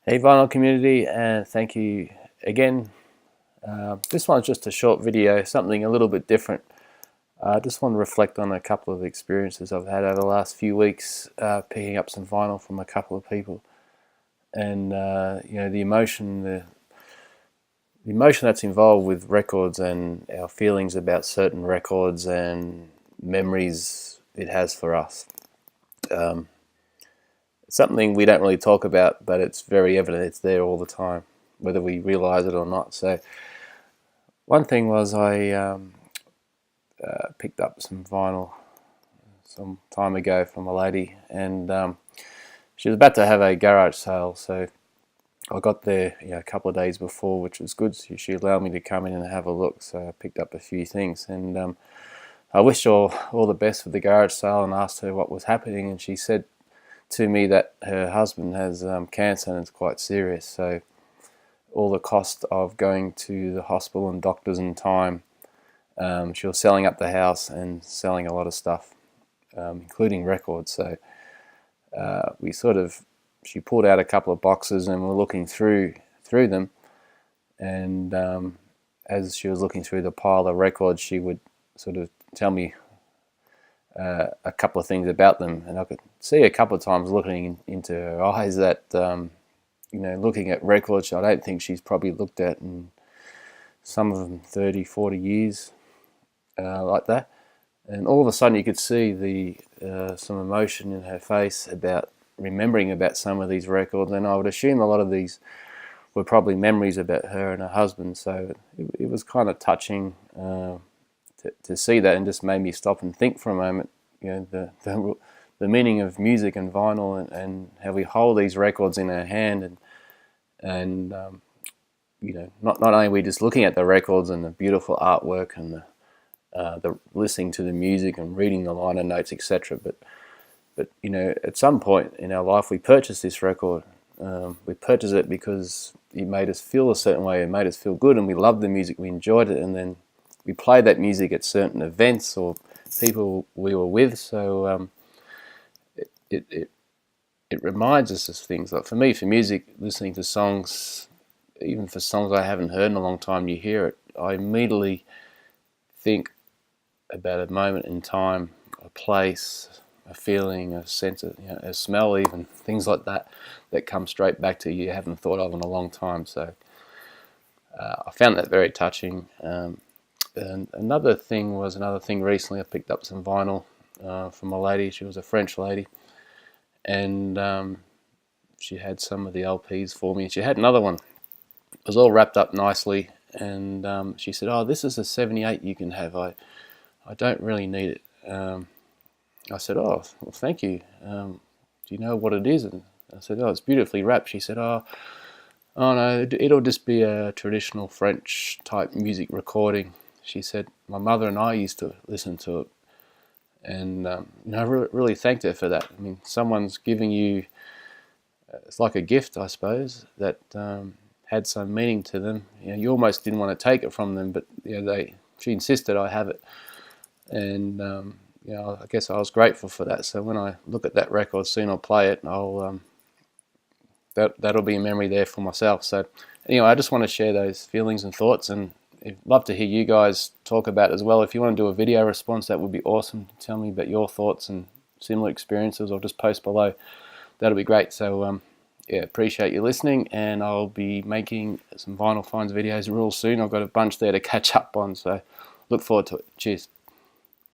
Hey vinyl community, and thank you again. This one's just a short video, something a little bit different. I just want to reflect on a couple of experiences I've had over the last few weeks, picking up some vinyl from a couple of people, and the emotion that's involved with records and our feelings about certain records and memories it has for us. Something we don't really talk about, but it's very evident. It's there all the time, whether we realize it or not. So one thing was I picked up some vinyl some time ago from a lady, and she was about to have a garage sale. So I got there a couple of days before, which was good. So she allowed me to come in and have a look. So I picked up a few things, and I wished her all the best for the garage sale and asked her what was happening, and she said to me that her husband has cancer and it's quite serious, so all the cost of going to the hospital and doctors and time, she was selling up the house and selling a lot of stuff, including records. So she pulled out a couple of boxes and we're looking through them, and as she was looking through the pile of records, she would sort of tell me a couple of things about them, and I could see a couple of times looking into her eyes that looking at records I don't think she's probably looked at in some of them 30-40 years, like that. And all of a sudden you could see some emotion in her face about remembering about some of these records, and I would assume a lot of these were probably memories about her and her husband. So it was kind of touching to see that, and just made me stop and think for a moment, the meaning of music and vinyl, and how we hold these records in our hand, and not only are we just looking at the records and the beautiful artwork and the listening to the music and reading the liner notes, etc., but at some point in our life we purchase this record. We purchase it because it made us feel a certain way, it made us feel good, and we loved the music, we enjoyed it, and then we play that music at certain events or people we were with. So it reminds us of things. Like for me, for music, listening to songs, even for songs I haven't heard in a long time, you hear it, I immediately think about a moment in time, a place, a feeling, a sense of, a smell, even things like that come straight back to you haven't thought of in a long time. So I found that very touching. And another thing recently. I picked up some vinyl from a lady. She was a French lady, and she had some of the LPs for me. She had another one. It was all wrapped up nicely, and she said, "Oh, this is a 78 you can have. I don't really need it." I said, "Oh, well, thank you. Do you know what it is?" And I said, "Oh, it's beautifully wrapped." She said, "Oh no, it'll just be a traditional French type music recording." She said, "My mother and I used to listen to it," and I really thanked her for that. I mean, someone's giving you, it's like a gift, I suppose, that had some meaning to them. You almost didn't want to take it from them, but she insisted I have it, and I guess I was grateful for that. So when I look at that record, soon I'll play it, and that'll be a memory there for myself. So anyway, I just want to share those feelings and thoughts, and I'd love to hear you guys talk about it as well. If you want to do a video response, that would be awesome. Tell me about your thoughts and similar experiences, or just post below. That'll be great. So appreciate you listening, and I'll be making some Vinyl Finds videos real soon. I've got a bunch there to catch up on, so look forward to it. Cheers.